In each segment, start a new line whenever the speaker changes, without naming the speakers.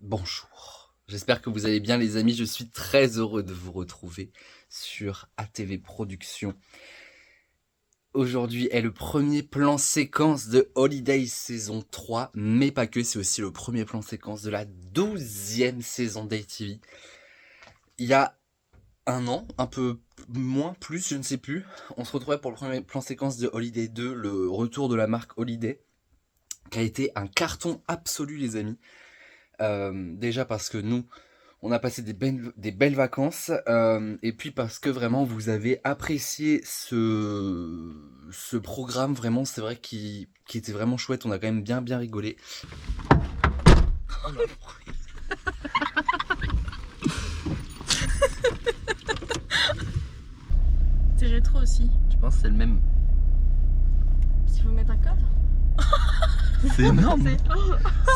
Bonjour, j'espère que vous allez bien les amis, je suis très heureux de vous retrouver sur ATV Productions. Aujourd'hui est le premier plan séquence de Holiday saison 3, mais pas que, c'est aussi le premier plan séquence de la 12e saison d'ATV. Il y a un an, un peu moins, plus, je ne sais plus, on se retrouvait pour le premier plan séquence de Holiday 2, le retour de la marque Holiday, qui a été un carton absolu les amis. Déjà parce que nous, on a passé des belles vacances, et puis parce que vraiment vous avez apprécié ce programme, vraiment c'est vrai qui était vraiment chouette, on a quand même bien rigolé.
C'est rétro aussi.
Je pense que c'est le même.
S'il faut mettre un code.
C'est énorme.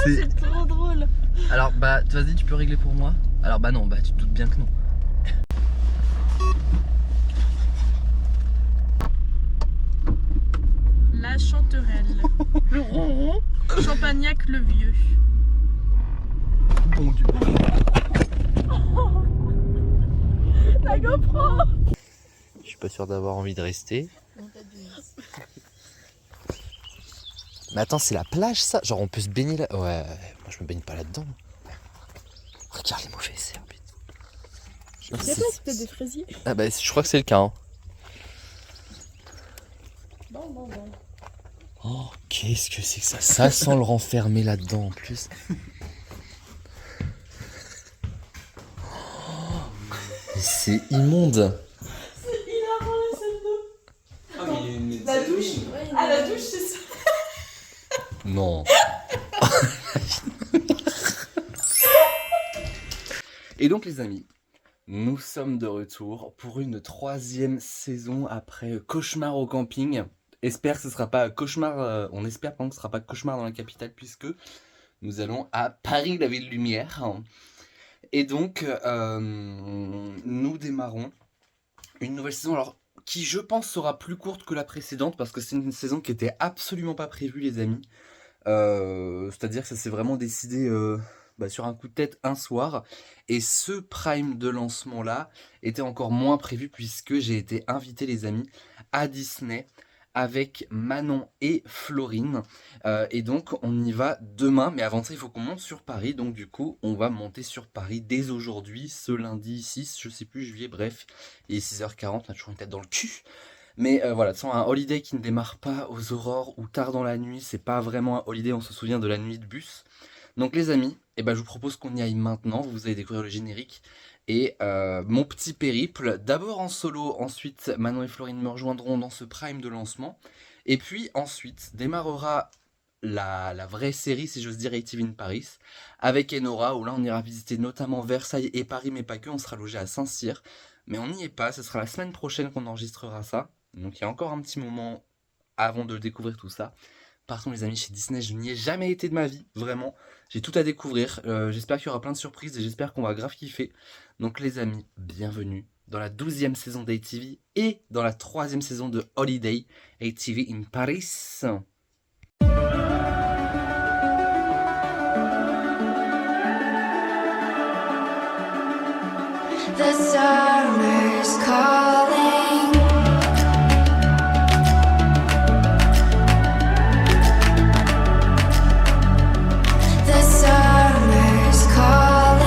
C'est trop drôle.
Alors bah vas-y, tu peux régler pour moi. Alors bah non, bah tu te doutes bien que non.
La chanterelle. Le ronron. Champagnac le vieux.
Bon Dieu.
La GoPro.
Je suis pas sûr d'avoir envie de rester. Mais attends, c'est la plage ça? Genre on peut se baigner là? Ouais, moi je me baigne pas là-dedans. Regarde les mauvaises herbes.
C'est peut-être des fraisiers.
Ah bah je crois que c'est le cas. Hein.
Bon.
Oh, qu'est-ce que c'est que ça? Ça sent le renfermer là-dedans en plus. Oh, c'est immonde.
C'est hilarant la salle d'eau.
Ah mais il y a une
La douche. Ah la douche c'est ça.
Non. Et donc les amis, nous sommes de retour pour une 3e saison après Cauchemar au camping. Espère que ce sera pas cauchemar, on espère que ce sera pas cauchemar dans la capitale puisque nous allons à Paris, la ville lumière. Et donc nous démarrons une nouvelle saison, alors qui je pense sera plus courte que la précédente parce que c'est une saison qui était absolument pas prévue les amis. C'est-à-dire que ça s'est vraiment décidé sur un coup de tête un soir. Et ce prime de lancement là était encore moins prévu puisque j'ai été invité les amis à Disney avec Manon et Florine. Et donc on y va demain. Mais avant ça il faut qu'on monte sur Paris. Donc du coup on va monter sur Paris dès aujourd'hui, ce lundi 6, je sais plus, juillet, bref. Il est 6h40, on a toujours une tête dans le cul. Mais voilà, de toute façon, un holiday qui ne démarre pas aux aurores ou tard dans la nuit, c'est pas vraiment un holiday, on se souvient de la nuit de bus. Donc les amis, je vous propose qu'on y aille maintenant, vous allez découvrir le générique. Et mon petit périple, d'abord en solo, ensuite Manon et Florine me rejoindront dans ce prime de lancement. Et puis ensuite démarrera la vraie série, si j'ose dire, ATV in Paris, avec Enora, où là on ira visiter notamment Versailles et Paris, mais pas que, on sera logé à Saint-Cyr. Mais on n'y est pas, ce sera la semaine prochaine qu'on enregistrera ça. Donc il y a encore un petit moment avant de découvrir tout ça. Par contre les amis, chez Disney, je n'y ai jamais été de ma vie, vraiment. J'ai tout à découvrir, j'espère qu'il y aura plein de surprises et j'espère qu'on va grave kiffer. Donc les amis, bienvenue dans la 12e saison d'ATV et dans la 3e saison de Holiday ATV in Paris.
The summer's calling. The summer's calling.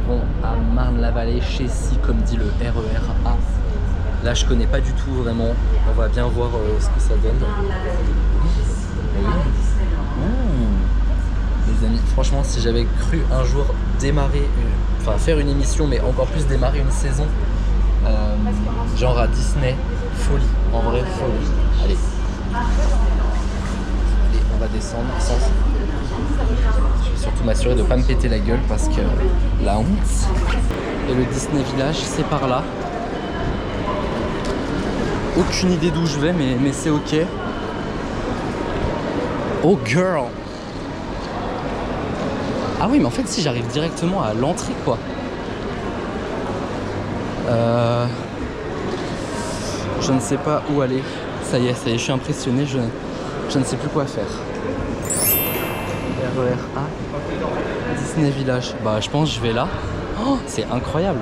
arrivons à Marne-la-Vallée, chez Si, comme dit le RER A. Là, je connais pas du tout vraiment. On va bien voir ce que ça donne. Oui. Les amis, franchement, si j'avais cru un jour démarrer, faire une émission, mais encore plus démarrer une saison, genre à Disney, folie, en vrai folie. Allez, on va descendre sans. Je vais surtout m'assurer de ne pas me péter la gueule parce que la honte. Et le Disney Village, c'est par là. Aucune idée d'où je vais, mais c'est ok. Oh girl! Ah oui, mais en fait, si j'arrive directement à l'entrée, quoi. Je ne sais pas où aller. Ça y est, je suis impressionné, je ne sais plus quoi faire. RER A, Disney Village. Bah, je pense que je vais là. Oh, c'est incroyable!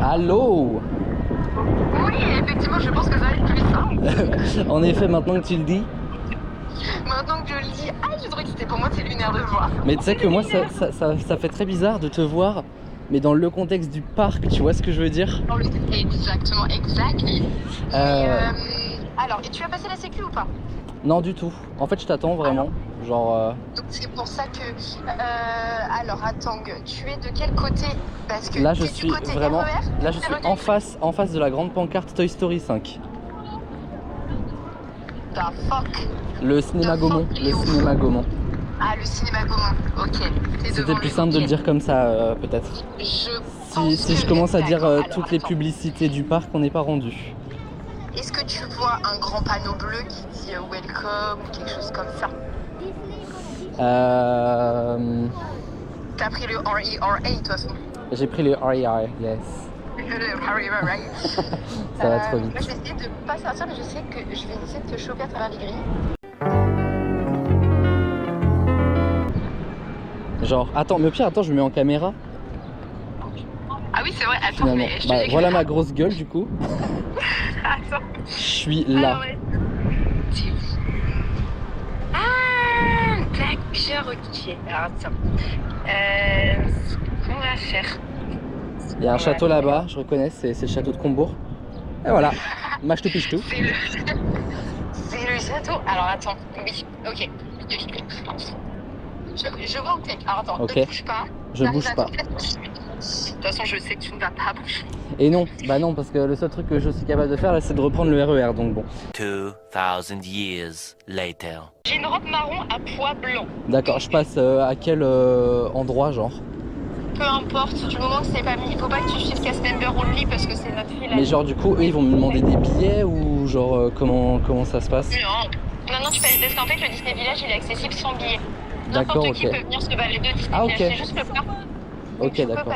Allô?
Oui, effectivement, je pense que ça va être plus simple.
En effet, maintenant que tu le dis.
Maintenant que je le dis, je suis trop excitée. Pour moi, c'est lunaire de voir.
Mais tu sais que moi, ça fait très bizarre de te voir, mais dans le contexte du parc, tu vois ce que je veux dire?
Exactement, exactly. Alors, et tu as passé la sécu ou pas?
Non, du tout. En fait, je t'attends vraiment. Genre.
Donc, c'est pour ça que. Alors, attends, tu es de quel côté? Parce que
là, je
t'es
suis
du côté
vraiment.
RER,
Là, je suis en face de la grande pancarte Toy Story 5.
The fuck?
Le cinéma Gaumont. Le cinéma Gaumont.
Ah, le cinéma Gaumont. Ok.
C'était plus simple de le dire comme ça, peut-être. Si je commence à dire toutes les publicités du parc, on n'est pas rendu.
Est-ce que tu vois un grand panneau bleu qui dit welcome ou quelque chose comme ça? T'as pris le RERA de toute façon.
J'ai pris le RER, yes.
Le RERA.
Ça va trop vite.
Moi, je vais essayer de pas sortir, mais je sais que je vais essayer de te choper à travers les grilles.
Genre, attends, mais au pire, attends, je me mets en caméra.
Ah oui, c'est vrai, attends,
Finalement.
mais je
Bah, voilà ma grosse gueule du coup.
Attends.
Je suis là.
Ouais. Ah, d'accord, ok. Alors, attends. Ce qu'on va faire.
Il y a un château là-bas, je reconnais, c'est le château de Combourg. Et voilà, mâche tout piche tout.
C'est le château. Alors, attends, oui, ok. Je vois où t'es. Alors, attends,
Ok.
ne bouge pas.
Je bouge pas.
De toute façon, je sais que tu ne vas pas bouger.
Et non, bah non, parce que le seul truc que je suis capable de faire là, c'est de reprendre le RER, donc bon.
2000 years later.
J'ai une robe marron à pois blanc.
D'accord, je passe à quel endroit, genre?
Peu importe, du moment que c'est pas mis, il faut pas que tu suives cast member only parce que c'est notre fille là.
Mais genre du coup, eux, ils vont me demander des billets ou genre comment ça se passe?
Non, tu peux, parce qu'en fait le Disney Village il est accessible sans billet.
D'accord,
N'importe qui
ok.
peut venir se balader de Disney
Ah,
Village,
ok.
c'est juste le peur.
Ok, d'accord.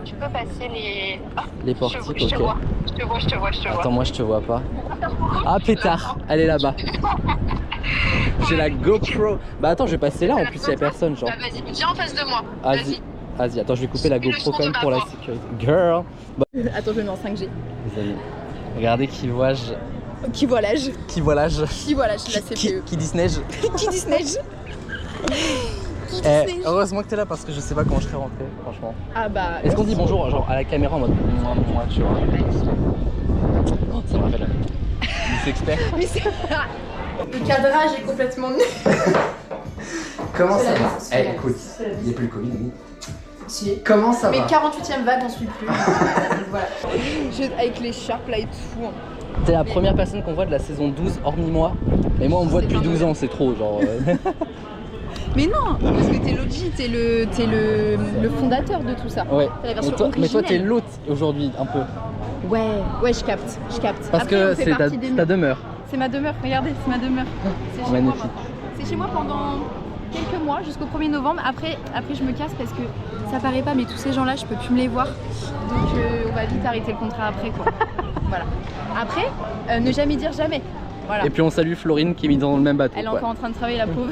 Tu peux passer les...
Les portiques,
je te
ok.
vois, je te vois.
Attends, moi je te vois pas. Ah pétard, elle est là-bas. J'ai la GoPro. Bah attends, je vais passer là, en plus il y a personne, genre.
Bah, vas-y, viens en face de moi.
Vas-y, attends, je vais couper la GoPro quand même pour la sécurité. Girl. Bah,
Attends, je le mets en 5G.
les amis, regardez qui vois-je.
Qui voit l'âge?
Qui voilà-je.
Qui voit l'âge? La CPE.
Qui Disney-je.
Qui Disney?
Heureusement que t'es là parce que je sais pas comment je serais rentré, franchement.
Ah bah.
Est-ce qu'on dit bonjour genre à la caméra en mode moi tu vois. Oh, ça me rappelle Miss Expert.
Mais c'est. Le cadrage est complètement nul.
Comment ça
C'est
va?
la vie.
Écoute, il n'y a plus le Covid, oui.
Si.
Comment ça
Mais
va?
48ème vague, on suit plus. Donc, voilà. Avec les sharps là et tout.
T'es la première personne qu'on voit de la saison 12, hormis moi. Et moi on me voit depuis 12 ans, c'est trop genre.
Mais non, parce que t'es l'OG, t'es le fondateur de tout ça.
Ouais.
T'es la version
Mais toi t'es
originelle.
l'hôte aujourd'hui un peu.
Ouais, je capte.
Parce
Après,
que
on fait
c'est
partie des
ta demeure.
C'est ma demeure, regardez, c'est ma demeure. C'est chez
Magnifique.
moi maintenant. C'est chez moi pendant quelques mois, jusqu'au 1er novembre. Après, je me casse parce que ça paraît pas, mais tous ces gens-là, je peux plus me les voir. Donc on va vite arrêter le contrat après, quoi. Voilà. Après, ne jamais dire jamais. Voilà.
Et puis on salue Florine qui est mise dans le même bateau.
Elle est
quoi.
encore en train de travailler, la pauvre.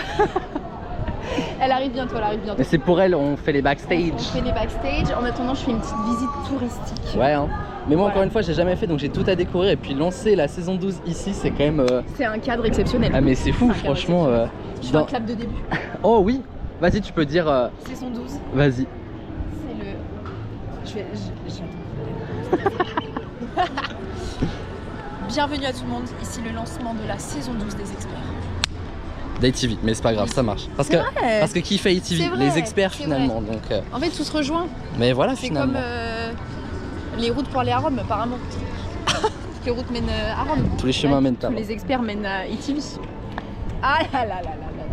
Elle arrive bientôt.
Mais c'est pour elle, on fait les backstage.
On fait les backstage. En attendant, je fais une petite visite touristique.
Ouais, hein. Mais moi,
Voilà.
encore une fois, j'ai jamais fait, donc j'ai tout à découvrir. Et puis lancer la saison 12 ici, c'est quand même.
C'est un cadre exceptionnel.
Ah, mais c'est fou,
C'est un cadre
franchement.
Je fais un clap de début.
Oh oui, vas-y, tu peux dire.
Saison 12.
Vas-y.
C'est le. Bienvenue à tout le monde, ici le lancement de la saison 12 des experts.
d'ITV, mais c'est pas grave, ça marche. Parce que,
vrai.
parce que qui fait ITV?
C'est vrai,
Les experts
c'est
finalement. Donc,
En fait, tout se rejoint.
mais voilà,
C'est
finalement.
comme les routes pour aller à Rome, apparemment. Toutes les routes mènent à Rome.
Tous les chemins mènent à
Tous
Rome.
les experts mènent à ITV. Ah là là là là là.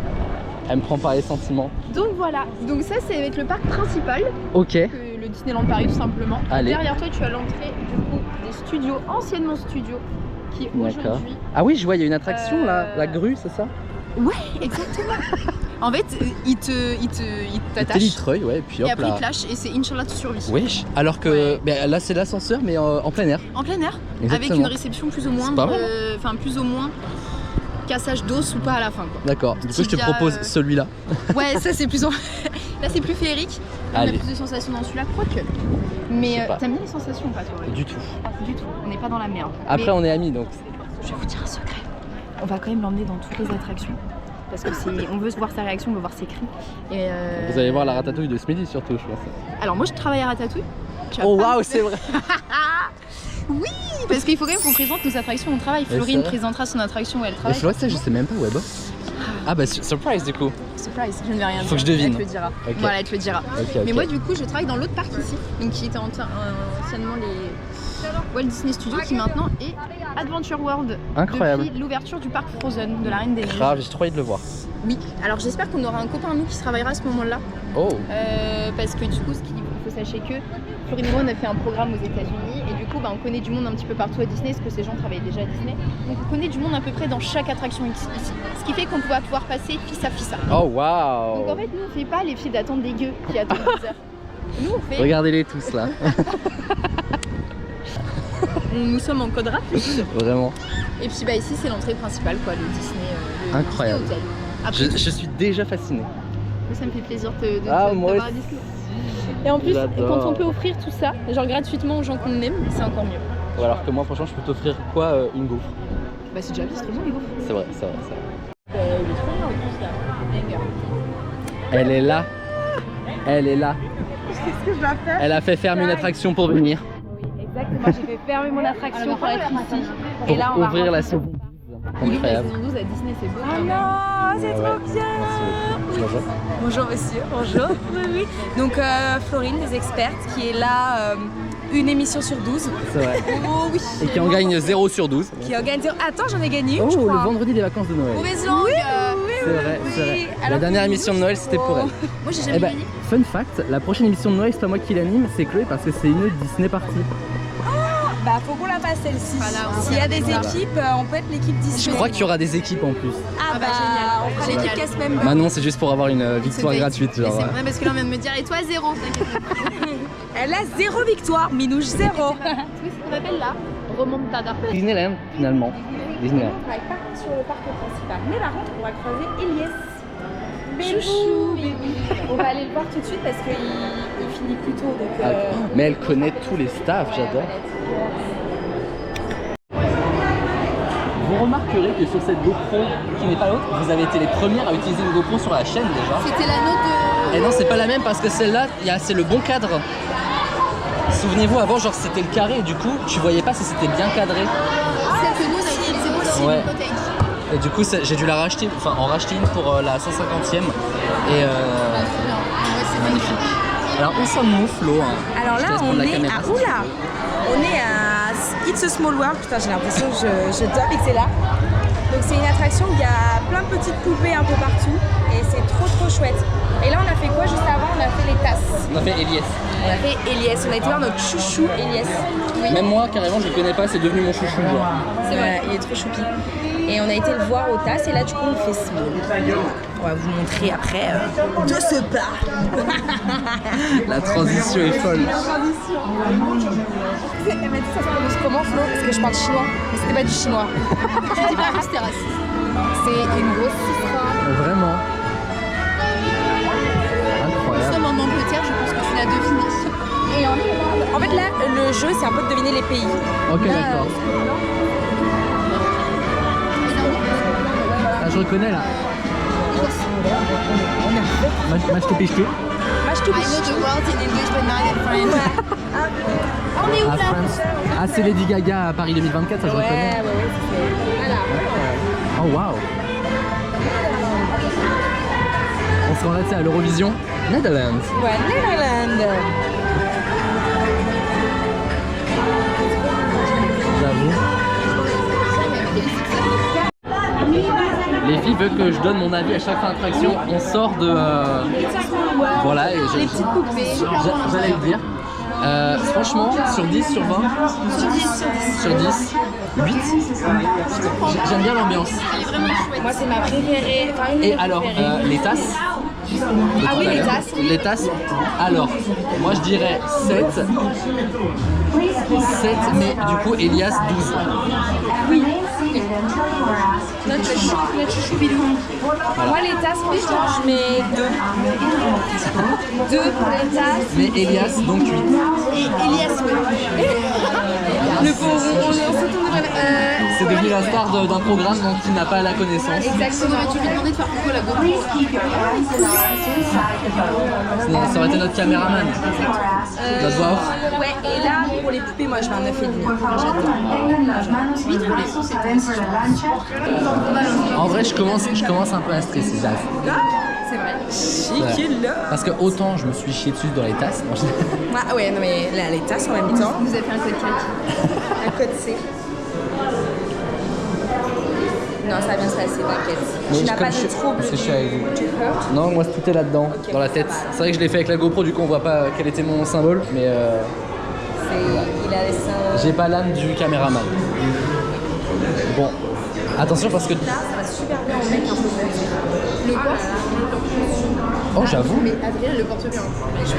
Elle me prend par les sentiments.
Donc voilà, donc ça c'est avec le parc principal,
Ok.
que le Disneyland Paris tout simplement.
Allez.
Derrière toi tu as l'entrée du coup des studios, anciennement studios, qui
D'accord.
aujourd'hui...
Ah oui, je vois, il y a une attraction là,
Euh,
la grue, c'est ça?
Ouais, exactement. En fait, il t'attache
Télitreuil, ouais, et puis
et
hop
après il
là.
te lâche et c'est Inch'Allah tu survis.
Wesh. Alors que
Ouais.
ben, là c'est l'ascenseur, mais en plein air.
En plein air, avec
Exactement.
une réception plus ou moins,
C'est pas mal.
enfin plus ou moins cassage d'os ou pas à la fin quoi.
D'accord. Du coup, je te
Tibia,
propose celui-là.
Ouais, ça c'est plus là c'est plus féerique. On a
Allez.
plus de sensations dans celui-là, quoique.
Je sais
Mais
pas.
t'aimes bien les sensations ou pas toi?
Du tout.
Du tout, on n'est pas dans la merde.
Après,
Mais
on est amis donc.
je vais vous dire un secret. On va quand même l'emmener dans toutes les attractions. Parce que on veut voir sa réaction, on veut voir ses cris. Et
Vous allez voir la ratatouille de ce midi surtout, je pense.
Alors moi je travaille à Ratatouille. Tu vas
Oh
pas
waouh,
me-
c'est vrai.
Oui, parce qu'il faut quand même qu'on présente nos attractions au travail.
c'est
Florine
vrai.
présentera son attraction où elle
Mais
travaille.
Flo, ça, je sais même pas où elle bosse. Ah bah surprise du coup.
Surprise, je ne vais rien dire.
Faut que je devine.
Elle te le dira.
Ok.
Voilà, elle te le dira.
Ok, ok.
Mais moi du coup je travaille dans l'autre parc ici, donc qui était anciennement les Walt Disney Studios, qui maintenant est Adventure World.
Incroyable.
Depuis l'ouverture du parc Frozen de la Reine des Neiges.
Grave, j'ai trop envie de le voir.
Oui, alors j'espère qu'on aura un copain à nous qui travaillera à ce moment-là.
Oh.
Parce que du coup, il faut sachez que Florine et moi on a fait un programme aux États-Unis et du coup on connaît du monde un petit peu partout à Disney, parce que ces gens travaillaient déjà à Disney. Donc on connaît du monde à peu près dans chaque attraction ici. Ce qui fait qu'on va pouvoir passer fils à fils.
Oh
Donc
waouh.
en fait nous on fait pas les files d'attente des gueux qui attendent 10 heures. Nous on fait,
Regardez-les tous là.
nous sommes en code rapide.
Vraiment.
Et puis bah ici c'est l'entrée principale quoi, le Disney, le
Incroyable.
Disney Hotel. Après,
Je suis déjà fasciné.
ça me fait plaisir de
Ah,
te
moi
d'avoir à
aussi.
Disney. Et en plus,
J'adore.
quand on peut offrir tout ça, genre gratuitement aux gens qu'on aime, c'est encore mieux.
Ou alors que moi, franchement, je peux t'offrir quoi? Une gaufre.
Bah c'est déjà bien, c'est trop bon les gaufres.
C'est vrai, c'est vrai, c'est vrai.
Il est trop bien en plus là. Banger.
Elle est là. Elle est là.
Qu'est-ce que je dois faire?
Elle a fait fermer une attraction pour venir.
Oui, exactement. J'ai fait fermer mon attraction pour être ici.
Pour
Et là, on va
ouvrir la
rentrer.
saison.
Il ouvre la
Incroyable.
saison 12 à Disney, c'est beau.
Oh non, c'est trop bien.
Bonjour.
Bonjour monsieur, bonjour. Oui, oui. Donc Florine, des expertes, qui est là une émission sur 12.
C'est vrai.
Oh oui.
Et qui en gagne 0 sur 12.
Qui organise... Attends, j'en ai gagné une,
Oh,
je
le
crois.
vendredi des vacances de Noël.
Mauvaise langue.
C'est vrai, c'est vrai. La
Alors
dernière
que
émission de Noël, c'était pour elle.
Moi j'ai jamais
Eh ben,
gagné.
fun fact, la prochaine émission de Noël, c'est pas moi qui l'anime, c'est Chloé parce que c'est une Disney party.
Bah faut qu'on la fasse celle-ci.
Voilà, on
S'il y a des
organise ça.
équipes, on peut être l'équipe Disney.
Je crois qu'il y aura des équipes en plus.
Ah bah
génial.
on fera
Génial.
l'équipe cast member.
Manon, c'est juste pour avoir une victoire
C'était-
gratuite.
Mais
Genre,
c'est vrai parce que là on vient de me dire et toi 0.
Elle a 0 victoire, Minouche 0.
Tu vois ce qu'on appelle là remontada.
Disneyland, finalement. Disneyland.
On va pas sur le parc principal. Mais par contre, on va croiser Elias.
Chouchou, bébé.
On va aller le voir tout de suite parce qu'il finit plus tôt. Donc,
Ah, mais elle connaît tous les staffs, j'adore. Vous remarquerez que sur cette GoPro qui n'est pas l'autre, vous avez été les premières à utiliser une GoPro sur la chaîne déjà.
C'était la note de.
Et non, c'est pas la même parce que celle-là, c'est le bon cadre. Souvenez-vous, avant, genre c'était le carré et du coup, tu voyais pas si c'était bien cadré.
Celle que nous on a utilisée aussi,
Ouais.
une note avec.
Et du coup, j'ai dû la racheter, enfin en racheter une pour la 150e. Et
Ah, trop bien. Ouais, c'est magnifique.
alors, on s'en où, Flo hein.
Alors
Je te
là,
laisse prendre
on
la
est
caméra,
à.
si tu
Oula
veux.
On est à It's a Small World. Putain, j'ai l'impression que je dub et que c'est là. Donc, c'est une attraction où il y a plein de petites poupées un peu partout. Et c'est trop chouette. Et là, on a fait quoi juste avant? On a fait les tasses.
On a fait Elias.
On a fait Elias. On a été voir notre chouchou Elias.
Même moi, carrément, je le connais pas, c'est devenu mon chouchou. Genre.
C'est vrai, il est trop choupi. Et on a été le voir aux tasses et là du coup on fait small. On va vous montrer après de ce pas.
La transition est folle.
Elle m'a dit ça se prononce comment Flo? Parce que je parle chinois, mais c'était pas du chinois.
Je dis pas que c'était raciste.
C'est une grosse histoire.
Vraiment.
Nous
Incroyable.
sommes en Angleterre, je pense que tu l'as deviné.
Et en fait, là, le jeu, c'est un peu de deviner les pays.
Ok,
Là,
d'accord. Ah, je reconnais là. Machu Picchu.
Machu Picchu. On est où
Ah,
là?
France. Ah, c'est Lady Gaga à Paris 2024, ça je reconnais.
Ouais, voilà.
Oh waouh. On se rend là, tu sais, à l'Eurovision. Netherlands.
Ouais, Netherlands.
J'avoue. Les filles veulent que je donne mon avis à chaque fin d'attraction. On sort de... Voilà, et
Les petites poupées.
j'allais le dire. Franchement, sur 10, sur 20, sur 10, 8. J'aime bien l'ambiance.
Moi, c'est ma préférée. Enfin, une de
Et
mes
alors,
préférées.
les tasses.
Ah oui, les tasses.
Les tasses. Alors, moi je dirais 7. 7, mais du coup, Elias 12.
Notre chouchoubidou. Moi, les tasses, franchement, je mets 2. 2 pour les tasses.
Mais Elias, donc 8.
Elias,
Le pauvre, on se tourne
C'est devenu la star d'un programme dont il n'a pas la connaissance.
Exactement, tu lui demandais de faire pourquoi la GoPro.
Sinon, ça aurait été notre caméraman. Notre voix off.
Ouais, et là, pour les poupées, moi, je mets un 9,5. J'adore. 8 pour les sous, c'est
En vrai, je commence un peu à stresser, Jazz.
C'est vrai. Chic, là.
Parce que autant je me suis chié dessus dans les tasses.
Ah ouais, non, mais là, les tasses en même temps.
Vous avez fait un code cake.
Un code C. Non, ça va bien se passer, t'inquiète.
Mais
Tu n'as
comme
pas
je
de
suis-
trouble
parce que je suis avec vous.
du hurt.
Non, moi tout est là-dedans,
Ok.
dans la tête. C'est vrai que je l'ai fait avec la GoPro, du coup on voit pas quel était mon symbole, mais
Il a laissé un...
j'ai pas l'âme du caméraman. Bon, attention parce que...
Là, ça va super bien en mec un peu.
Le porte.
Oh, j'avoue.
Mais Adrien le porte bien. Je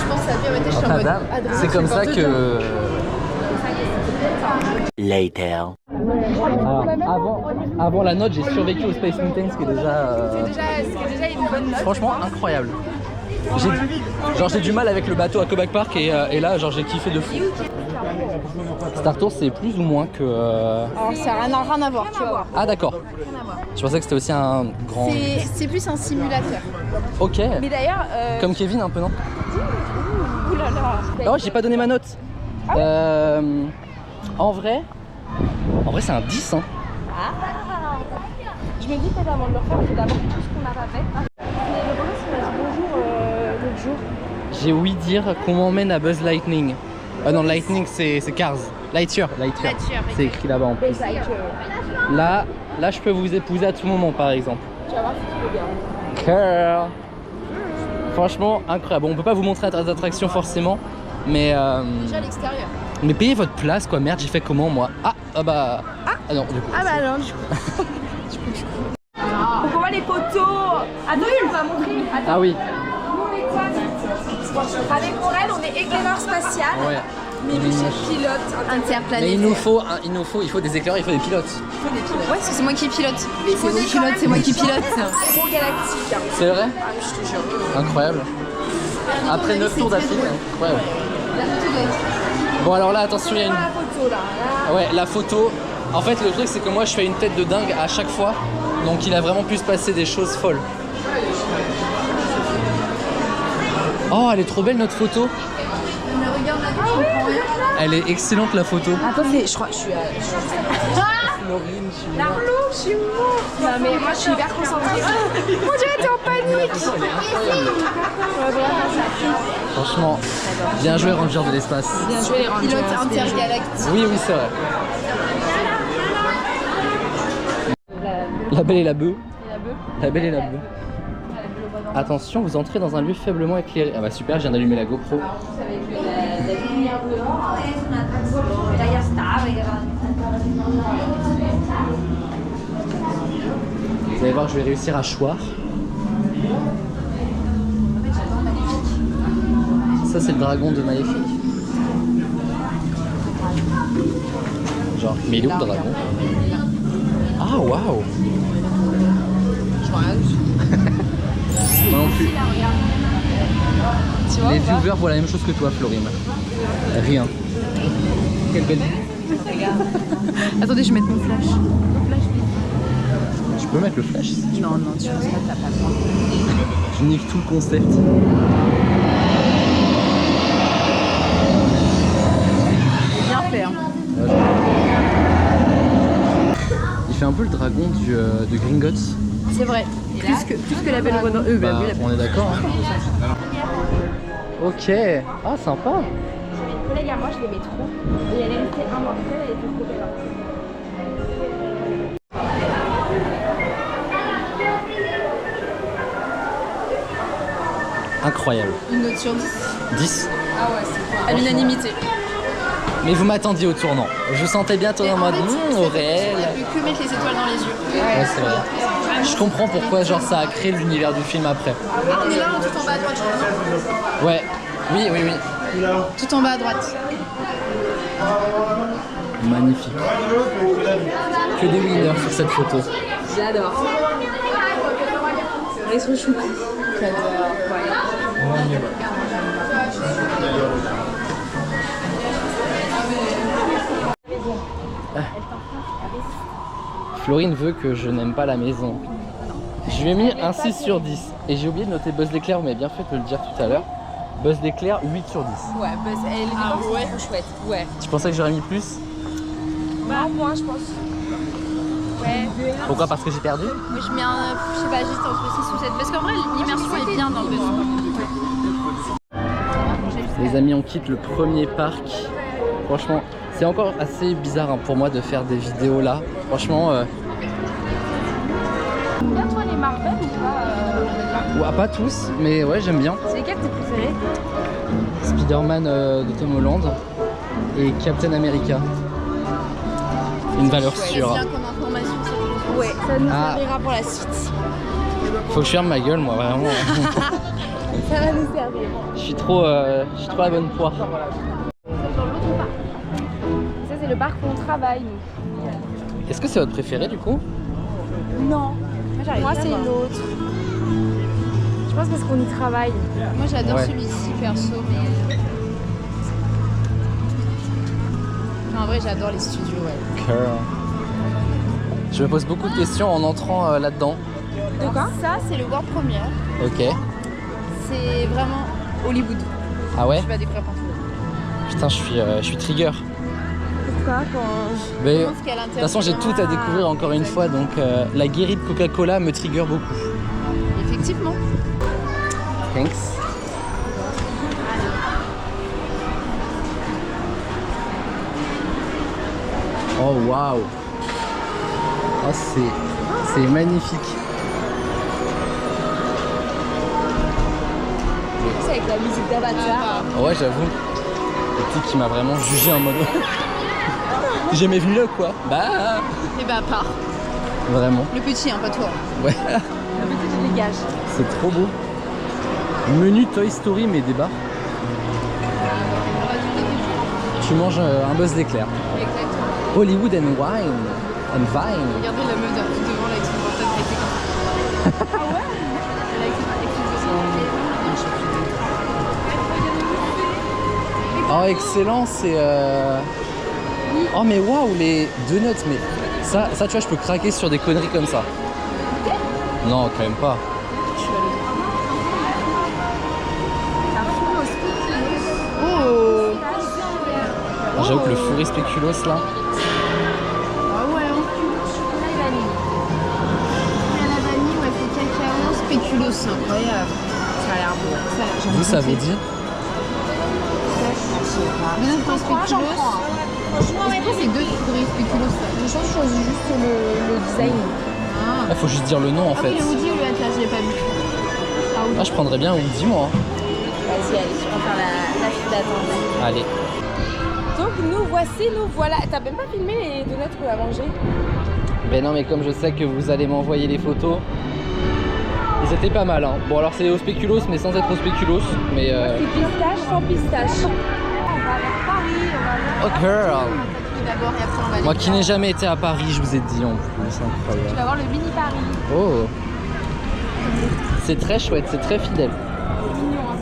pense à bien, mais je suis en
Ta
mode.
dame,
Adrien,
c'est
tu
comme
le
ça
portes bien.
que...
Later.
Alors, avant la note, j'ai survécu au Space Mountain, ce qui est déjà...
C'est déjà une bonne note.
Franchement, incroyable. J'ai du mal avec le bateau à Kodak Park et là, genre, j'ai kiffé de fou. Star Tours, c'est plus ou moins que...
Alors ça n'a rien à voir, tu vois.
Ah d'accord. Je pensais que c'était aussi un grand...
C'est plus un simulateur.
Ok.
Mais d'ailleurs,
Comme Kevin un peu, non?
oulala.
Oh, j'ai pas donné ma note. En vrai c'est un 10 hein.
Je me dis peut-être avant de le refaire, il faut d'abord tout ce qu'on n'a pas fait. Mais le bonus, il m'a dit bonjour l'autre jour.
J'ai ouï dire qu'on m'emmène à Buzz Lightning. Non, Lightning c'est Cars. Lightyear. C'est écrit là-bas en plus. Là, je peux vous épouser à tout moment par exemple.
Tu vas voir si tu veux bien.
Girl. Franchement, incroyable. Bon, on peut pas vous montrer les attractions forcément, mais
Déjà à l'extérieur.
mais payez votre place quoi. Merde, j'ai fait comment moi? Ah bah non du coup.
Ah bah non, du coup. Donc on voit les photos. Attends, on va montrer. Attends.
Ah oui.
Avec Aurel, on est éclaireur spatial.
Ouais.
Mimi, pilote.
Interplanétaire.
Il faut des éclaireurs, il faut des pilotes.
Ouais, parce que c'est moi qui pilote. Mais c'est moi qui pilote, c'est moi qui pilote.
Héros galactique.
C'est vrai?
Ah oui, je te jure.
Incroyable. Après 9 tours d'affilée, incroyable.
La photo doit être.
Bon alors là, attention, il y a une...
La photo là.
Ouais, la photo. En fait, le truc, c'est que moi, je fais une tête de dingue à chaque fois. Donc, il a vraiment pu se passer des choses folles. Oh, elle est trop belle, notre photo.
Mais regarde là, je comprends rien.
Elle est excellente, la photo.
Attends, je crois que je suis
Florine, je suis...
L'arlo, je suis morte. Non mais moi je suis hyper concentrée. Mon dieu, t'es en panique.
Franchement, bien joué, Ranger de l'espace.
Bien joué les Rangers.
Pilote intergalactique.
Oui, c'est vrai. La belle et la bœuf. La belle et la bœuf. Attention, vous entrez dans un lieu faiblement éclairé. Ah bah super, je viens d'allumer la GoPro. Vous allez voir, je vais réussir à choir. Ça, c'est le dragon de Maléfique. Genre, mais il est où le dragon? Ah, waouh!
Je vois rien.
Moi non plus.
Tu vois,
Les
ou pas
viewers voient la même chose que toi, Florine. Rien. Quelle belle.
Attendez, je vais mettre mon flash.
Je peux mettre le flash si tu veux.
Non, tu penses pas, t'as pas le droit.
Je nique tout le concept.
Bien fait. Hein.
Ouais, il fait un peu le dragon de Gringotts.
C'est vrai. Plus que la belle Renault.
Bah, on est d'accord. Hein. Ok. Ah, sympa.
Une collègue à moi, je l'aimais trop. Et elle est restée un mois après, elle était trop belle.
Incroyable.
Une note sur 10.
10.
Ah ouais, c'est quoi à l'unanimité.
Mais vous m'attendiez au tournant. Je sentais bien tourner en mode au réel.
On a pu que mettre les étoiles dans les yeux.
Ouais, c'est vrai. Je comprends pourquoi genre ça a créé l'univers du film après.
Ah, on est là, tout en bas à droite, je crois.
Ouais. Oui.
Tout en bas à droite.
Magnifique. Que des winners sur cette photo.
J'adore. Ils sont choupis. J'adore.
Florine veut que je n'aime pas la maison. Je lui ai mis un 6 sur 10. Et j'ai oublié de noter Buzz l'éclair, vous m'avez bien fait de le dire tout à l'heure. Buzz l'éclair, 8 sur 10.
Ouais, Buzz, les décors sont trop chouettes. Ouais.
Tu pensais que j'aurais mis plus?
Bah, moins, je pense. Ouais.
Pourquoi? Parce que j'ai perdu?
Moi je mets un, je sais pas, juste entre 6 ou 7. Parce qu'en vrai, l'immersion est bien dans le Buzz.
Les amis, on quitte le premier parc. Franchement, c'est encore assez bizarre hein, pour moi de faire des vidéos là. Franchement,
Bien toi les Marvel ou pas
ouais, pas tous, mais ouais, j'aime bien.
C'est lesquels tes préférés?
Spider-Man de Tom Holland et Captain America. Une valeur sûre.
C'est bien comme information, c'est
Ouais, ça nous
Ah.
servira pour la suite.
Faut que je ferme ma gueule, moi, vraiment.
Ça va nous servir.
Je suis trop à bonne poire.
Ça c'est le parc où on travaille nous.
Est-ce que c'est votre préféré du coup?
Non. Moi c'est l'autre. Je pense parce qu'on y travaille.
Moi j'adore
Ouais.
celui-ci perso, mais. Non, en vrai, j'adore les studios, ouais.
Je me pose beaucoup de questions en entrant là-dedans.
De quoi?
Ça, c'est le World Premiere.
Ok.
C'est vraiment Hollywood.
Ah ouais?
Tu vas découvrir partout.
Putain, je suis trigger.
Pourquoi quand...
Mais
Je
de
pense qu'à
toute façon, j'ai tout à découvrir encore une fois, donc la guérie de Coca-Cola me trigger beaucoup.
Effectivement.
Thanks. Oh waouh! Oh c'est magnifique.
C'est avec la musique d'Avatar.
Oh ouais, j'avoue. Le truc qui m'a vraiment jugé en mode. J'ai jamais vu là quoi. Bah.
Et bah, part.
Vraiment.
Le petit, hein, pas toi.
Ouais.
Le petit je dégage.
C'est trop beau. Menu Toy Story mais des bars. Tu manges un Buzz l'éclair.
Exactement.
Hollywood and wine. And vine.
Regardez la meuf devant là avec son portable qui a été comme ça. Ah ouais? Elle a
Oh excellent, c'est Oh mais waouh les donuts, mais ça tu vois je peux craquer sur des conneries comme ça. Non quand même pas.
Oh!
J'avoue que le fourré spéculoos là.
Ah ouais, hein. La vanille, ouais, c'est cacao, spéculoos, c'est incroyable. Ça a l'air beau.
Vous ça vous dit?
Vanille pour spéculoos. Est-ce que c'est deux fourrés spéculoos ça?
Je pense que je choisis juste le design.
Ah.
Ah, faut juste dire le nom en
Ah
fait.
oui, le hoodie ou le Atlas, je l'ai pas vu.
Ah je prendrais bien Woody moi.
Vas-y, allez, on va faire la file d'attente.
Allez.
Donc nous voilà. T'as même pas filmé les donuts qu'on a mangés?
Ben non mais comme je sais que vous allez m'envoyer les photos. Ils étaient pas mal hein. Bon alors c'est au spéculoos mais sans être au spéculoos. Mais
C'est pistache sans pistache. On va vers Paris,
Oh girl.
D'abord et après on va aller.
Moi qui n'ai jamais été à Paris, je vous ai dit en plus, c'est
Tu
incroyable.
vas voir le mini Paris.
Oh. C'est très chouette, c'est très fidèle.
C'est mignon, hein.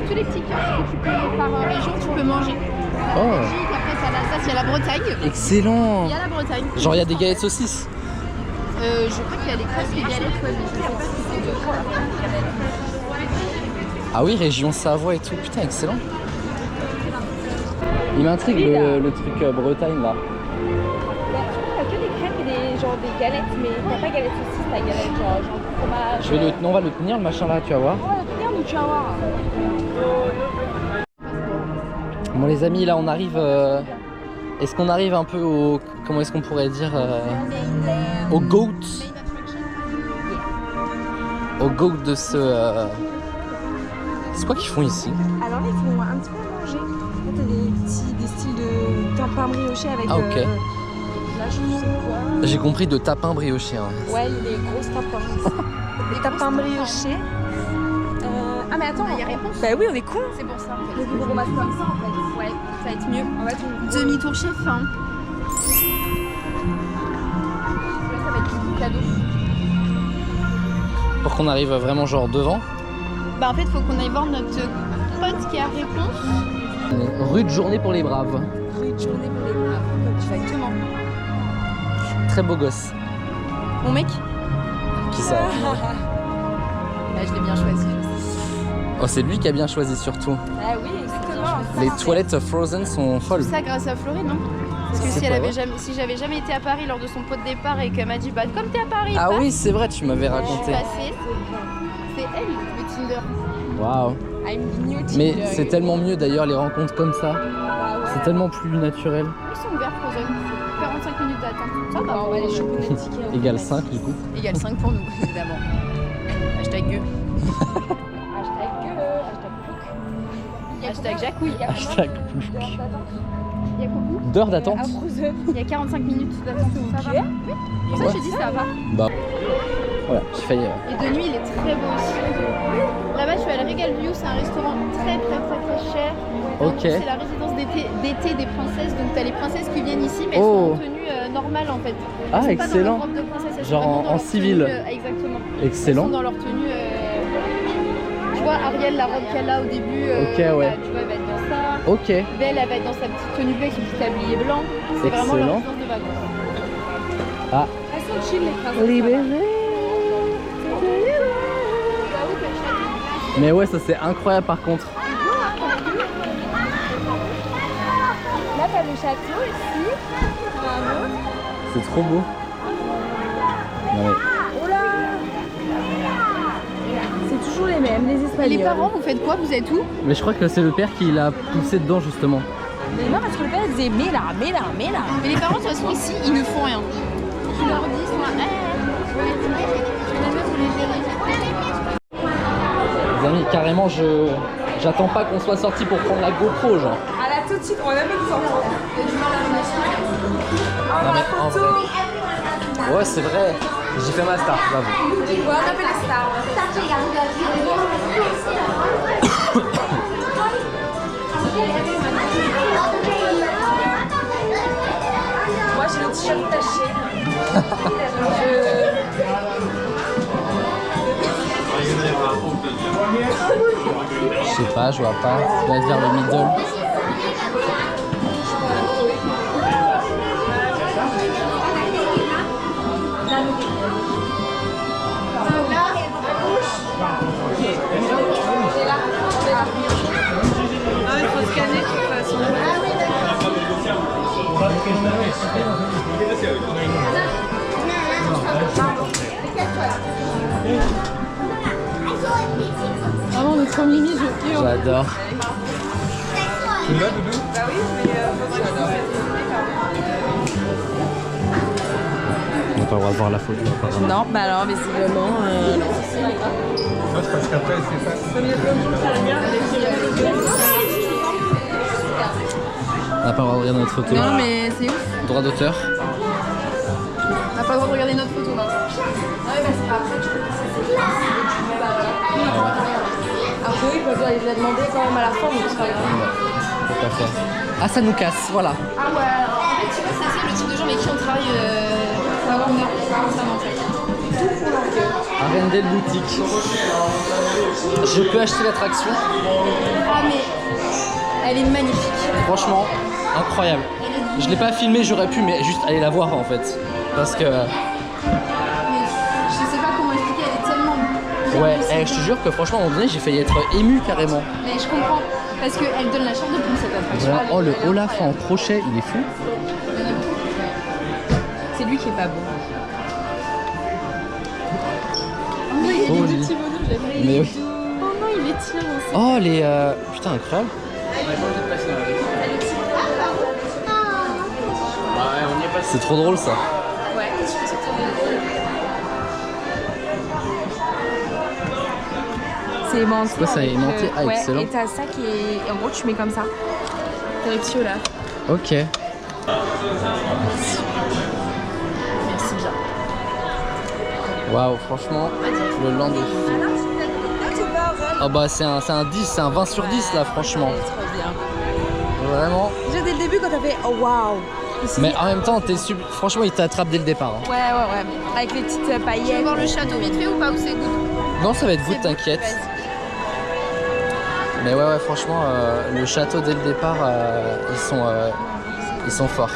tous les petits kiosques que tu peux par région, tu peux manger. T'as
Oh.
la Belgique, après t'as l'Alsace, il y a la Bretagne.
Excellent.
Il y a la Bretagne.
Genre il y a des galettes saucisses.
Je crois qu'il y a les crêpes, les galettes, ouais, mais je sais pas si c'est de quoi.
Ah oui, région Savoie et tout. Putain, excellent. Il m'intrigue le truc Bretagne là.
T'as que des crêpes et des galettes, mais t'as pas galettes saucisses, t'as galettes genre fromage.
On va le tenir le machin là, tu vas voir.
Oh, regarde où tu vas voir.
Bon les amis, là on arrive. Est-ce qu'on arrive un peu au. Comment est-ce qu'on pourrait dire au goat. Au goat de ce. C'est quoi qu'ils font ici?
Alors là, ils font un petit peu à manger. Là, t'as des styles de pain brioché avec.
Ah, ok.
Là, je sais quoi.
J'ai compris de tapin brioché. Hein.
Ouais, il y a des grosses tapins. Des tapins briochés. Ah, mais attends, il y a réponse. Bah oui, on est cons.
C'est pour ça en fait.
Donc, on ramasse comme ça en fait.
Ouais, ça va être mieux.
En fait, on.
Demi-tour chef, hein. Ça va être du cadeau.
Pour qu'on arrive vraiment genre devant.
Bah en fait, faut qu'on aille voir notre pote qui a réponse.
Rude journée pour les braves.
Rude journée pour les braves.
Exactement.
Très beau gosse.
Mon mec
Qui ça?
Bah je l'ai bien choisi.
Oh, c'est lui qui a bien choisi surtout.
Ah oui, exactement.
Les toilettes Frozen sont folles.
Tout ça grâce à Florine, non? Parce que
C'est
si,
pas
elle
vrai.
avait jamais, si j'avais jamais été à Paris lors de son pot de départ et qu'elle m'a dit bah comme t'es à Paris,
Ah
passe,
oui, c'est vrai, tu m'avais
je suis
raconté.
passée. C'est elle le Tinder.
Waouh.
I'm new
Mais
Tinder.
c'est tellement mieux d'ailleurs les rencontres comme ça.
Bah ouais.
C'est tellement plus naturel.
Ils sont ouverts Frozen. 45 minutes d'attente. Ça va.
Bon, on va aller choper notre ticket.
Égal 5 du coup.
Égale 5 pour nous, évidemment. Hashtag gueux.
Hashtag
Hashtag Jacouille.
Hashtag
Il y a beaucoup.
d'heure d'attente.
à Frozen.
Il y a 45 minutes d'attente. Ça va. Oui. Pour ça,
Ouais.
j'ai dit ça va.
Bah voilà, j'ai failli.
Et de nuit, il est très beau aussi. Là-bas, je suis à la Regal View, c'est un restaurant très cher. En
Ok.
gros, c'est la résidence d'été des princesses, donc t'as les princesses qui viennent ici, mais elles
Oh.
sont en tenue normale en fait.
Ah,
Elles sont
excellent.
pas dans leur robe de princesse, elles
Genre
sont vraiment
en
dans leur
civil.
tenue, exactement.
Excellent.
Elles sont dans leur tenue. Tu vois, Ariel, la robe qu'elle a au début,
Ok, ouais.
bah, tu vois, elle va être dans ça.
Ok.
Belle, elle va être dans sa petite tenue bleue avec son petit tablier blanc. C'est vraiment leur
Excellent.
résidence de vacances.
Ah.
Elles sont chill les princesses.
Libéré. Mais ouais, ça c'est incroyable par contre.
Là, t'as le château ici. T'en as un autre.
C'est trop beau. Non, mais...
Oh là. C'est toujours les mêmes, les Espagnols.
Les parents, vous faites quoi? Vous êtes où?
mais je crois que c'est le père qui l'a poussé dedans justement.
Mais non, parce que le père il disait mais là.
Mais les parents, de toute façon, ici, ils ne font rien. Tu leur dis, soit, je vais les mettre, vous les gérez.
Les amis, carrément, j'attends pas qu'on soit sorti pour prendre la GoPro, genre.
Ah là, tout de suite, on va même pas nous sortir.
Non mais en vrai. Ouais, c'est vrai. J'ai fait ma star, j'avoue.
Ouais, on a fait les stars. Moi, j'ai le t-shirt taché.
Je sais pas, je vois pas. Je dois être vers le middle.
Ah, il faut scanner de toute façon.
Vraiment, notre famille, je
J'adore. On n'a pas le droit de voir la photo apparemment.
Non, bah alors, visiblement.
On n'a pas le droit de regarder notre photo.
Non, mais c'est ouf.
Droit d'auteur.
On n'a pas le droit de regarder notre photo là. Ah ouais, bah c'est pas après, tu peux passer.
Après, oui, il a demandé quand même à la fin, donc c'est pas grave.
Tout à fait. Ah, ça nous casse, voilà.
Ah ouais, alors en fait, tu vois, c'est le type de gens avec qui on travaille à Warner, ça en fait.
Arendelle boutique. Je peux acheter l'attraction.
Ah mais elle est magnifique.
Franchement, incroyable. Je l'ai pas filmé, j'aurais pu, mais juste aller la voir en fait. Parce que...
Mais je sais pas comment expliquer, elle est tellement bien
Ouais,
poussée.
je te jure que franchement, à un moment donné, j'ai failli être ému carrément.
Mais je comprends, parce qu'elle donne la chair de poule cette attraction.
Vraiment. Oh, le Olaf en crochet, il est fou.
C'est lui qui est pas beau.
Oh oui, il y a
Oh,
les
oui.
deux petits bonhommes, j'aime bien.
Mais oui.
Oh non, il est tire aussi.
Oh, les... Putain, incroyable. C'est trop drôle ça.
Ouais, c'est trop bien.
C'est aimanté.
C'est quoi ça,
avec
aimanté?
le-
Ah,
ouais,
excellent.
Et t'as ça qui est. En gros, tu mets comme ça. T'as les petits là.
Ok.
Merci bien.
Waouh, franchement, le land est fou. Oh bah c'est un 10, c'est un 20 sur 10 là franchement.
Trop bien.
Vraiment.
Déjà dès le début quand t'as fait oh waouh.
Mais en même temps, franchement, il t'attrape dès le départ. hein.
Ouais. Avec les petites
Tu veux
paillettes.
voir le château vite fait ou pas, ou c'est good?
Non, ça va être good,
C'est
t'inquiète.
vas-y.
Mais ouais, franchement, le château dès le départ, ils sont forts.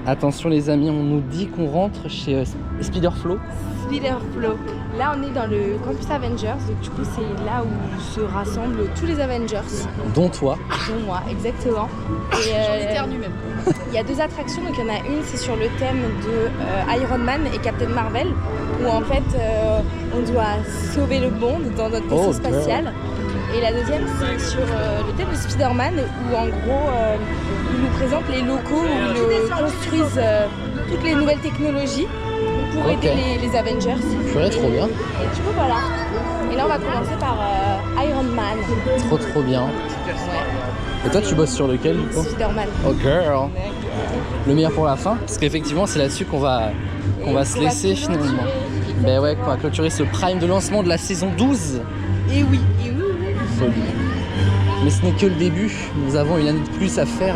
Attention les amis, on nous dit qu'on rentre chez Spiderflow.
Spiderflow. Là on est dans le campus Avengers, donc du coup c'est là où se rassemblent tous les Avengers,
Dont toi.
dont moi exactement. Et
J'en éternue même.
il y a deux attractions, donc il y en a une c'est sur le thème de Iron Man et Captain Marvel, où en fait on doit sauver le monde dans notre vaisseau
Oh,
spatial. Et la deuxième c'est sur le thème de Spider-Man, où en gros ils nous présentent les locaux où ils construisent toutes les nouvelles technologies pour
Ok.
aider les Avengers.
Purée, trop bien.
Et du coup voilà. Et là on va commencer par Iron Man.
Trop bien. Et toi, tu bosses sur lequel du coup?
Spider-Man.
Oh girl. Le meilleur pour la fin, parce qu'effectivement c'est là-dessus qu'on va se laisser finalement. Ben ouais, qu'on va clôturer ce prime de lancement de la saison 12.
Et oui.
Folie. Mais ce n'est que le début, nous avons une année de plus à faire.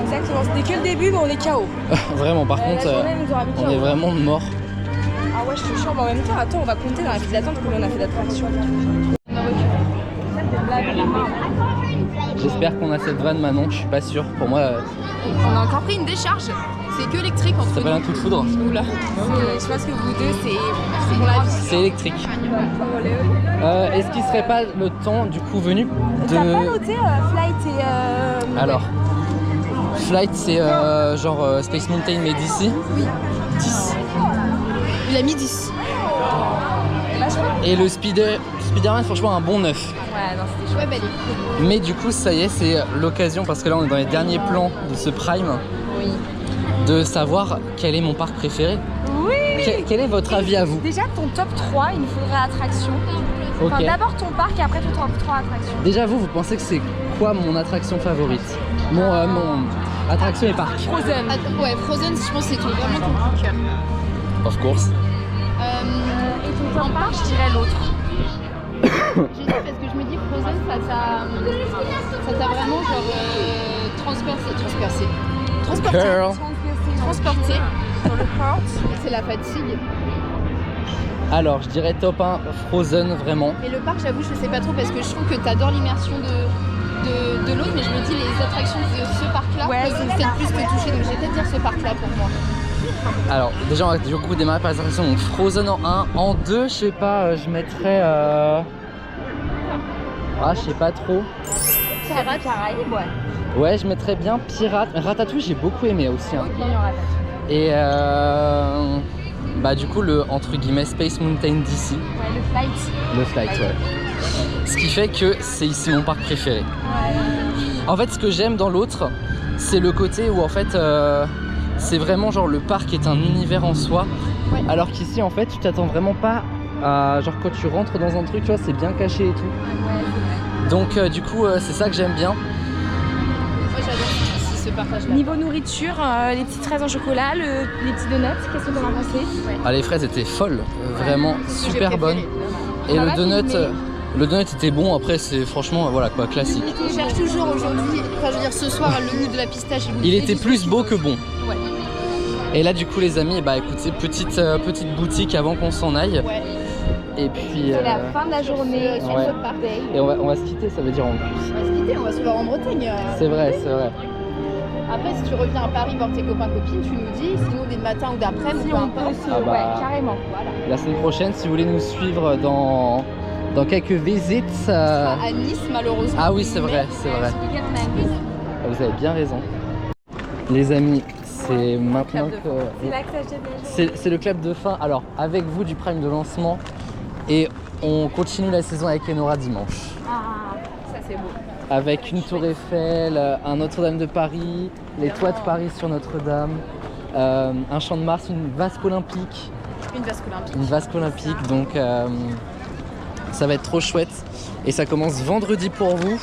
Exactement, c'était que le début mais on est KO.
Vraiment, par
La
contre,
journée, nous aura mis
on
KO.
est vraiment mort.
Ah ouais, je suis chiant, mais en même temps, attends, on va compter dans la file d'attente combien on a fait d'attractions.
J'espère qu'on a cette vanne maintenant, je suis pas sûr. Pour moi,
On a encore pris une décharge. C'est que électrique
ça
entre
s'appelle un
nous.
coup de foudre.
Oula.
Je pense que vous deux, c'est pour la vie.
C'est électrique. Est-ce qu'il serait pas le temps du coup venu
T'as pas
de...
noté Flight et...
Alors, Flight c'est genre Space Mountain mais d'ici.
Oui.
10.
Il a mis 10.
Et le Spider-Man franchement un bon 9.
Ouais, non, c'était chouette.
Ouais, bah elle est cool.
Mais du coup ça y est, c'est l'occasion, parce que là on est dans les derniers plans de ce prime,
Oui.
de savoir quel est mon parc préféré.
Oui.
Quel est votre avis à vous?
Déjà, ton top 3, il nous faudrait attraction. Enfin,
Ok.
d'abord ton parc et après ton top 3 attractions.
Déjà vous pensez que c'est quoi mon attraction favorite? Mon attraction et parc.
Frozen.
Ah, ouais, Frozen, je pense que c'est vraiment ton coup de cœur.
Of course.
Et ton top parc, je dirais l'autre.
J'hésite parce que je me dis Frozen, ça t'a vraiment genre transporté.
Girl.
Transporté.
Sur le port.
C'est la fatigue.
Alors je dirais top 1 Frozen vraiment.
Et le parc, j'avoue, je sais pas trop parce que je trouve que t'adores l'immersion de l'autre, mais je me dis les attractions de ce parc-là
Ouais,
peuvent
c'est
peut-être plus te toucher, donc je vais peut-être dire ce parc-là pour moi.
Alors déjà on va du coup démarrer par les attractions, donc Frozen en 1. En 2 je sais pas, je mettrais ah je sais pas trop.
Pirate Caraïbes, ouais.
Ouais, je mettrais bien Pirate. Ratatouille j'ai beaucoup aimé aussi hein.
Mignon Ratatouille.
Et bah du coup le entre guillemets Space Mountain d'ici.
Ouais, le Flight.
Le Flight, ouais. Ce qui fait que c'est ici mon parc préféré. En fait, ce que j'aime dans l'autre, c'est le côté où en fait, c'est vraiment genre le parc est un univers en soi.
Ouais.
Alors qu'ici, en fait, tu t'attends vraiment pas à genre quand tu rentres dans un truc, tu vois, c'est bien caché et tout. Donc du coup, c'est ça que j'aime bien.
Moi j'adore ce partage-là.
Niveau nourriture, les petites fraises en chocolat, les petits donuts, qu'est-ce que t'en as pensé?
Ah, les fraises étaient folles, vraiment super bonnes. Et
Ça
le
va
donut,
filmer.
Le donut était bon, après c'est franchement voilà quoi, classique.
On cherche toujours aujourd'hui, enfin je veux dire ce soir, le goût de la pistache.
Il était plus beau que bon.
Ouais.
Et là du coup les amis, bah écoutez, petite boutique avant qu'on s'en aille.
Ouais.
Et puis...
C'est la fin de la journée, sur
ouais.
notre party.
Et on va se quitter, ça veut dire en plus.
On va se quitter, on va se voir en Bretagne.
C'est vrai, c'est vrai.
Après, si tu reviens à Paris voir tes copains-copines, tu nous dis, sinon des matins ou d'après,
Si
peu
on
importe.
peut se...
Ah bah.
Ouais, carrément.
Voilà.
La semaine prochaine, si vous voulez nous suivre dans quelques visites...
À Nice, malheureusement.
Ah oui, c'est vrai, c'est vrai. Vous avez bien raison. Les amis, c'est maintenant que...
C'est là que ça devient.
C'est le club de fin. Alors, avec vous du prime de lancement. Et on continue la saison avec Enora dimanche.
Ah, ça c'est beau.
Avec une tour Eiffel, un Notre-Dame de Paris, les toits de Paris sur Notre-Dame, un champ de Mars, une vasque olympique.
Une vasque olympique.
Une vasque olympique, donc ça va être trop chouette. Et ça commence vendredi pour vous.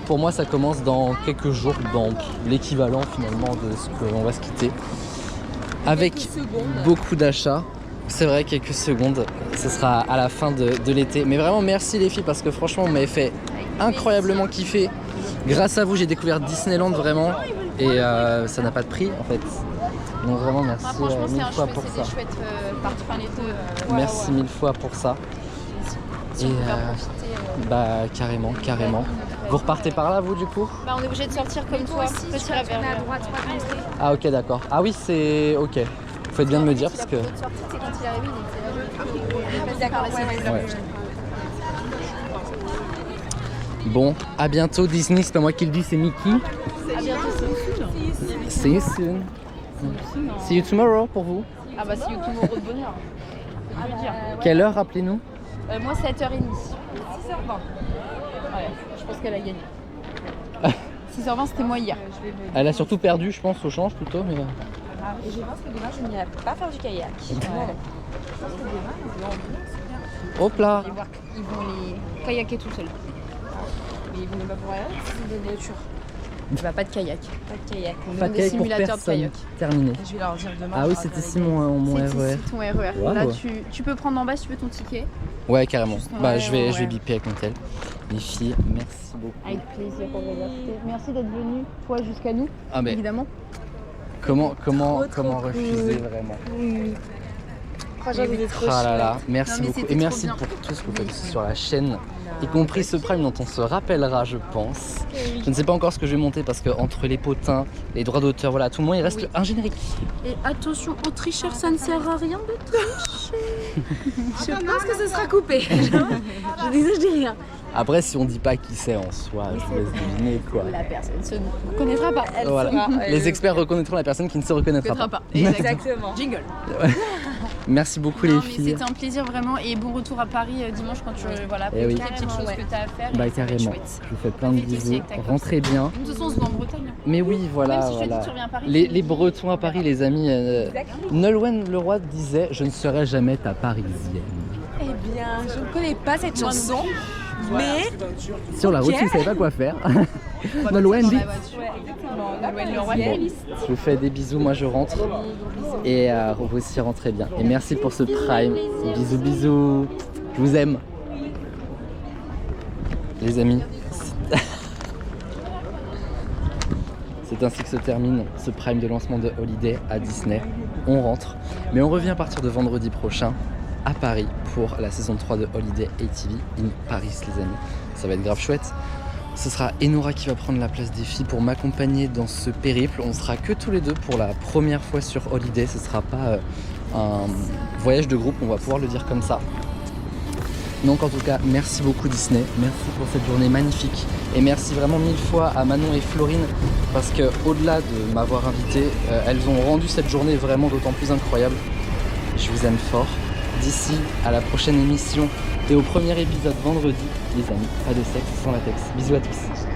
Pour moi, ça commence dans quelques jours, dans l'équivalent finalement de ce qu'on va se quitter. Avec beaucoup d'achats. C'est vrai, quelques secondes. Ce sera à la fin de l'été. Mais vraiment, merci les filles parce que franchement, vous m'avez fait incroyablement kiffer. Grâce à vous, j'ai découvert Disneyland vraiment. Et ça n'a pas de prix en fait. Donc vraiment, merci
Franchement,
mille fois pour
c'est
ça.
des chouettes parties, enfin les deux.
Merci mille fois pour ça.
Si on peut en profiter.
Bah carrément, carrément. Vous repartez par là vous du coup?
Bah on est obligé de sortir comme toi, petit
On
vers
est à droite, 3 entrées.
Ah ok d'accord. Ah oui c'est ok. Faut être bien de me dire parce que...
L'autre sortie, c'est quand il est arrivé, il était là.
Ah oui, d'accord, ouais.
Ouais. Bon, à bientôt Disney, c'est pas moi qui le dis, c'est Mickey.
À bientôt,
See you soon. See you tomorrow pour vous.
Ah bah c'est you tomorrow de bonheur. Je veux dire.
Quelle heure rappelez-nous?
Moi 7h30. 6h20. Ouais, je pense qu'elle a gagné. 6h20 c'était moi hier.
Elle a surtout perdu je pense au change plutôt mais...
Et je pense que demain, je n'irai pas faire du kayak. Je pense que demain, ils vont
Hop là.
Ils vont les kayaker tout seuls.
Mais ils vont même pas pouvoir aller, c'est des voitures.
Bah pas de kayak.
Pas de kayak.
On
Pas
est
de
des
kayak pour
simulateurs de
personne.
kayak.
Terminé.
Je vais leur dire demain.
Ah oui c'était ici mon
C'est
RER.
ici ton RER.
Wow.
Là tu peux prendre en bas si tu veux ton ticket.
Ouais carrément.
Juste en
Bah
RER,
je vais
ouais.
biper avec mon tel. Les filles, merci beaucoup.
Avec plaisir pour merci d'être venu, toi jusqu'à nous,
Ah mais
évidemment.
comment
trop
refuser
cool.
vraiment?
Franchement, c'était trop
Ah là là,
chouette.
merci
Non, mais
beaucoup.
c'était
Et
trop
merci
bien.
pour tout ce que vous faites sur la chaîne, y compris ce prime dont on se rappellera, je pense. Je ne sais pas encore ce que je vais monter parce que entre les potins, les droits d'auteur, voilà, tout le monde, il reste
Oui.
un générique.
Et attention aux tricheurs, ça ne sert à rien de tricher.
Je pense que ce sera coupé. Je dis ça, je dis rien.
Après, si on dit pas qui c'est en soi, je vous laisse deviner quoi.
La personne se reconnaîtra pas. Elle
Voilà.
saura.
Les experts reconnaîtront la personne qui ne se reconnaîtra
reconnaîtra
pas.
pas.
Exactement.
Jingle.
Merci beaucoup
Non,
les
mais
filles.
c'était un plaisir vraiment et bon retour à Paris dimanche quand tu voilà
Eh oui.
toutes les petites choses que tu as à faire.
Bah
et ça va être
carrément.
chouette.
Je vous fais plein de
Profite aussi
bisous.
avec ta copine.
Rentrez bien.
De toute façon, on se voit en Bretagne.
Mais oui, voilà,
Même si je te dis
voilà.
que tu reviens à Paris,
Les
tu-
Bretons à Paris, les amis. Nolwenn Leroy disait: je ne serai jamais ta parisienne.
Eh bien, je ne connais pas cette chanson, mais
Sur la route,
Ok.
tu ne savais pas quoi faire. Nolwenn
Dans
dit.
la voiture. Nolwenn Leroy,
Bon,
playlist.
je vous fais des bisous, moi je rentre. Et vous aussi rentrez bien. Et merci pour ce prime. Bisous, bisous. Je vous aime. Les amis. C'est ainsi que se termine ce prime de lancement de Holiday à Disney. On rentre. Mais on revient à partir de vendredi prochain à Paris pour la saison 3 de Holiday ATV in Paris, les amis. Ça va être grave chouette. Ce sera Enora qui va prendre la place des filles pour m'accompagner dans ce périple. On sera que tous les deux pour la première fois sur Holiday. Ce sera pas un voyage de groupe, on va pouvoir le dire comme ça. Donc en tout cas, merci beaucoup Disney, merci pour cette journée magnifique et merci vraiment mille fois à Manon et Florine parce que au-delà de m'avoir invité, elles ont rendu cette journée vraiment d'autant plus incroyable. Je vous aime fort. D'ici à la prochaine émission et au premier épisode vendredi, les amis, pas de sexe sans latex. Bisous à tous.